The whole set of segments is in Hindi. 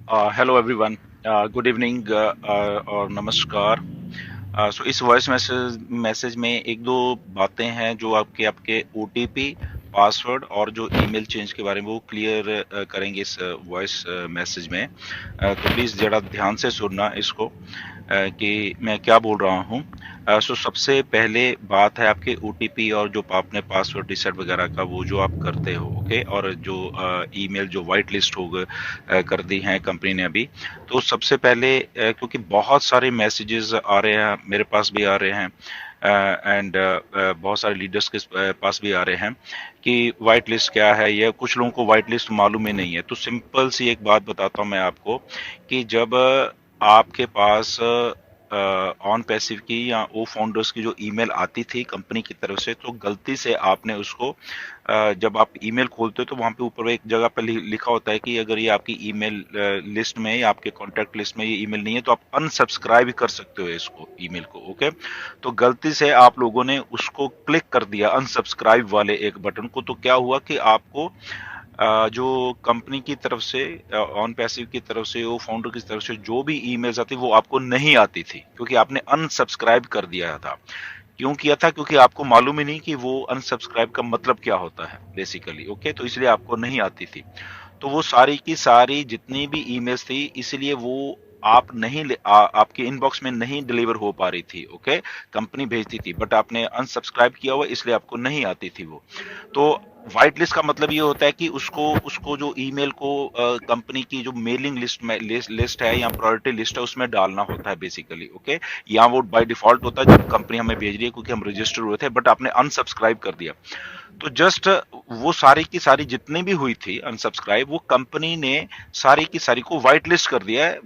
हेलो एवरीवन, गुड इवनिंग और नमस्कार। सो इस वॉइस मैसेज में एक दो बातें हैं जो आपके आपके ओटीपी, पासवर्ड और जो ईमेल चेंज के बारे में वो क्लियर करेंगे इस वॉइस मैसेज में। तो प्लीज़ ज़रा ध्यान से सुनना इसको कि मैं क्या बोल रहा हूँ। सो सबसे पहले बात है आपके ओटीपी और जो आपने पासवर्ड रीसेट वगैरह का वो जो आप करते हो, ओके। और जो ईमेल जो वाइट लिस्ट हो कर दी हैं कंपनी ने अभी। तो सबसे पहले क्योंकि बहुत सारे मैसेजेस आ रहे हैं, मेरे पास भी आ रहे हैं एंड बहुत सारे लीडर्स के पास भी आ रहे हैं कि वाइट लिस्ट क्या है, या कुछ लोगों को वाइट लिस्ट मालूम ही नहीं है। तो सिंपल सी एक बात बताता हूँ मैं आपको कि जब आपके पास ऑन पैसिव की या ओ फाउंडर्स की जो ईमेल आती थी कंपनी की तरफ से, तो गलती से आपने उसको जब आप ईमेल खोलते हो तो वहां पे ऊपर एक जगह पर लिखा होता है कि अगर ये आपकी ईमेल लिस्ट में या आपके कॉन्टैक्ट लिस्ट में ये ईमेल नहीं है तो आप अनसब्सक्राइब कर सकते हो इसको, ईमेल को, ओके। तो गलती से आप लोगों ने उसको क्लिक कर दिया अनसब्सक्राइब वाले एक बटन को। तो क्या हुआ कि आपको जो कंपनी की तरफ से, ऑन पैसिव की तरफ से, वो फाउंडर की तरफ से जो भी ईमेल्स आती वो आपको नहीं आती थी, क्योंकि आपने अनसब्सक्राइब कर दिया था। क्यों किया था? क्योंकि आपको मालूम ही नहीं कि वो अनसब्सक्राइब का मतलब क्या होता है बेसिकली, ओके। तो इसलिए आपको नहीं आती थी। तो वो सारी की सारी जितनी भी ईमेल्स थी, इसलिए वो आप नहीं आपके इनबॉक्स में नहीं डिलीवर हो पा रही थी, ओके। कंपनी भेजती थी बट आपने अनसब्सक्राइब किया हुआ, इसलिए आपको नहीं आती थी वो। तो व्हाइट लिस्ट का मतलब ये होता है कि उसको उसको जो ईमेल को कंपनी की जो मेलिंग लिस्ट में लिस्ट है या प्रायोरिटी लिस्ट है उसमें डालना होता है बेसिकली, ओके। या वो बाय डिफॉल्ट होता है जब कंपनी हमें भेज रही है क्योंकि हम रजिस्टर हुए थे बट आपने अनसब्सक्राइब कर दिया। तो जस्ट वो सारी की सारी जितनी भी हुई थी अनसब्सक्राइब, वो कंपनी ने सारी की सारी को व्हाइट लिस्ट कर दिया है।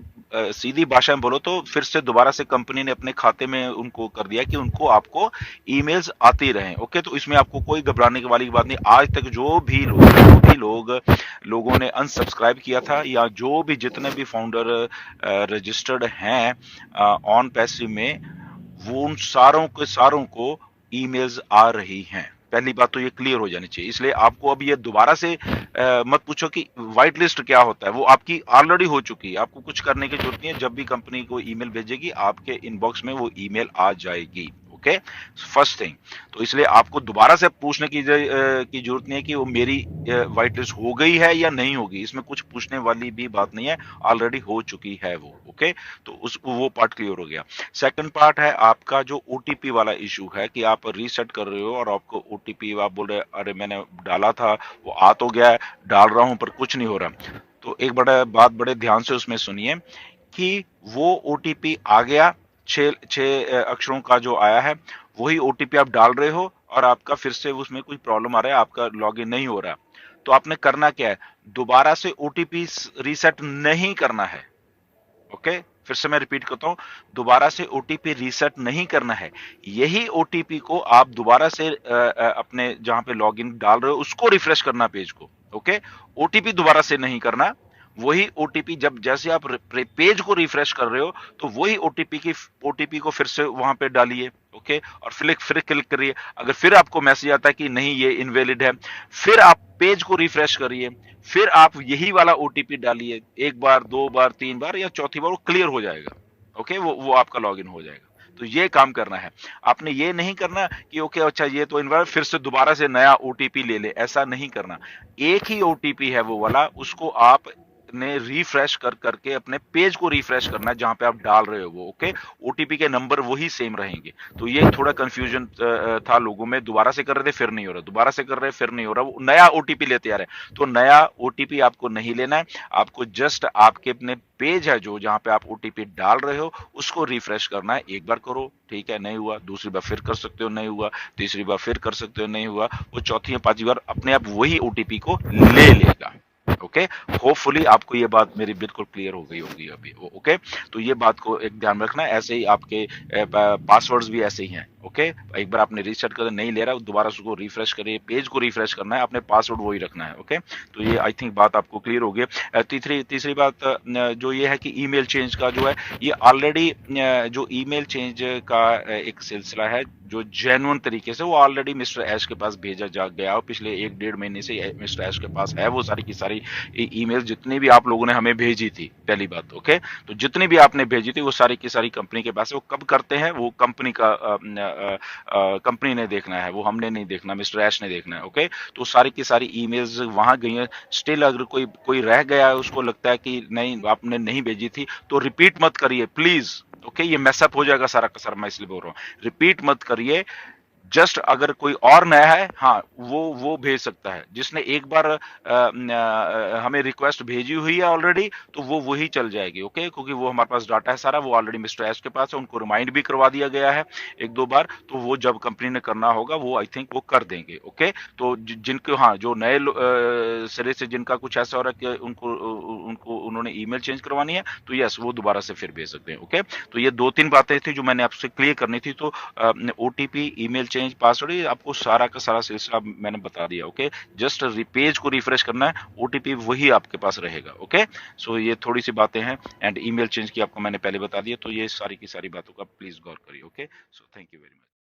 सीधी भाषा में बोलो तो फिर से दोबारा से कंपनी ने अपने खाते में उनको कर दिया कि उनको आपको ईमेल्स आती रहें, ओके। तो इसमें आपको कोई घबराने वाली बात नहीं। आज तक लोगों ने अनसब्सक्राइब किया था, या जो भी जितने भी फाउंडर रजिस्टर्ड हैं ऑन पैसिव में, वो उन सारों को ईमेल्स आ रही हैं। पहली बात तो ये क्लियर हो जानी चाहिए। इसलिए आपको अब ये दोबारा से मत पूछो कि व्हाइट लिस्ट क्या होता है, वो आपकी ऑलरेडी हो चुकी है। आपको कुछ करने की जरूरत नहीं है। जब भी कंपनी को ईमेल भेजेगी आपके इनबॉक्स में वो ईमेल आ जाएगी, ओके। First thing. तो इसलिए आपको दोबारा से पूछने की जरूरत नहीं है कि वो मेरी व्हाइट लिस्ट हो गई है या नहीं होगी। इसमें कुछ पूछने वाली भी बात नहीं है, ऑलरेडी हो चुकी है वो, ओके। तो उस वो पार्ट क्लियर हो गया। सेकंड पार्ट है आपका जो ओटीपी वाला इशू है कि आप रीसेट कर रहे हो और आपको ओटीपी, आप बोल रहे अरे मैंने डाला था, वो आ तो गया है, डाल रहा हूं पर कुछ नहीं हो रहा। तो एक बड़ा बात बड़े ध्यान से उसमें सुनिए कि वो ओटीपी आ गया, छह छह अक्षरों का जो आया है, वही ओटीपी आप डाल रहे हो और आपका फिर से उसमें कोई प्रॉब्लम आ रहा है, आपका लॉगिन नहीं हो रहा। तो आपने करना क्या है? दोबारा से ओटीपी रीसेट नहीं करना है, ओके। फिर से मैं रिपीट करता हूं, दोबारा से ओटीपी रीसेट नहीं करना है। यही ओटीपी को आप दोबारा से अपने जहां पे लॉगिन डाल रहे हो उसको रिफ्रेश करना, पेज को, ओके। ओटीपी दोबारा से नहीं करना। वही ओटीपी जब जैसे आप पेज को रिफ्रेश कर रहे हो तो वही ओटीपी को फिर से वहां पे डालिए, ओके। और फिर क्लिक करिए। अगर फिर आपको मैसेज आता है कि नहीं ये इनवैलिड है, फिर आप पेज को रिफ्रेश करिए, फिर आप यही वाला ओटीपी डालिए। एक बार, दो बार, तीन बार या चौथी बार वो क्लियर हो जाएगा, ओके। वो आपका लॉगिन हो जाएगा। तो ये काम करना है। आपने ये नहीं करना कि ओके अच्छा ये तो इनवैलिड, फिर से दोबारा से नया ओटीपी ले ले, ऐसा नहीं करना। एक ही ओटीपी है वो वाला, उसको आप ने रिफ्रेश कर करके अपने पेज को रिफ्रेश करना है जहां पे आप डाल रहे हो वो, ओके। ओटीपी के नंबर वही सेम रहेंगे। तो ये थोड़ा कंफ्यूजन था लोगों में। दोबारा से कर रहे थे फिर नहीं हो रहा, दोबारा से कर रहे फिर नहीं हो रहा, वो नया ओटीपी लेते आ रहे हैं। तो नया ओटीपी आपको नहीं लेना है। आपको जस्ट आपके अपने पेज है जो जहां पे आप ओटीपी डाल रहे हो उसको रिफ्रेश करना है। एक बार करो, ठीक है, नहीं हुआ, दूसरी बार फिर कर सकते हो, नहीं हुआ, तीसरी बार फिर कर सकते हो, नहीं हुआ, वो चौथी या पांचवी बार अपने आप वही ओटीपी को ले लेगा, ओके। होपफुली आपको ये बात मेरी बिल्कुल क्लियर हो गई होगी अभी, ओके। तो ये बात को एक ध्यान रखना। ऐसे ही आपके पासवर्ड्स भी ऐसे ही हैं, ओके। एक बार आपने रीसेट कर नहीं ले रहा, दोबारा उसको रिफ्रेश करिए, पेज को रिफ्रेश करना है, अपने पासवर्ड वही रखना है, ओके। तो ये आई थिंक बात आपको क्लियर हो गई। तीसरी बात जो ये है कि ईमेल चेंज का जो है, ये ऑलरेडी जो ईमेल चेंज का एक सिलसिला है जो जेन्युइन तरीके से, वो ऑलरेडी मिस्टर ऐश के पास भेजा जा गया हो, पिछले 1 डेढ़ महीने से मिस्टर ऐश के पास है वो सारी की सारी ईमेल जितनी भी आप लोगों ने हमें भेजी थी। पहली बात, ओके, तो जितनी भी आपने भेजी थी वो सारी की सारी कंपनी के पास है। वो कब करते हैं, वो कंपनी का कंपनी ने देखना है, वो हमने नहीं देखना, मिस्टर ऐश ने देखना है, ओके। तो सारी की सारी ईमेल्स वहां गई हैं। स्टिल अगर कोई कोई रह गया है, उसको लगता है कि नहीं आपने नहीं भेजी थी, तो रिपीट मत करिए प्लीज, ओके। ये मैसअप हो जाएगा सारा का सारा, मैं इसलिए बोल रहा हूँ रिपीट मत करिए। जस्ट अगर कोई और नया है, हाँ, वो भेज सकता है। जिसने एक बार हमें रिक्वेस्ट भेजी हुई है ऑलरेडी, तो वो वही चल जाएगी, ओके, क्योंकि वो हमारे पास डाटा है सारा, वो ऑलरेडी मिस्टर एस के पास है, उनको रिमाइंड भी करवा दिया गया है 1 2 बार। तो वो जब कंपनी ने करना होगा वो आई थिंक वो कर देंगे, ओके। तो जिनको, हाँ, जो नए सिरे से जिनका कुछ ऐसा हो रहा है कि उनको उनको उन्होंने ईमेल चेंज करवानी है, तो यस, वो दोबारा से फिर भेज सकते हैं, ओके। तो ये 2 3 बातें थी जो मैंने आपसे क्लियर करनी थी। तो ओटीपी, ईमेल चेंज, पासवर्ड, ये आपको सारा का सारा सिलसिला मैंने बता दिया, ओके। जस्ट पेज को रिफ्रेश करना है, ओटीपी वही आपके पास रहेगा, ओके। सो ये थोड़ी सी बातें हैं, एंड ईमेल चेंज की आपको मैंने पहले बता दिया। तो ये सारी की सारी बातों का प्लीज गौर करिए, okay. So thank you very much.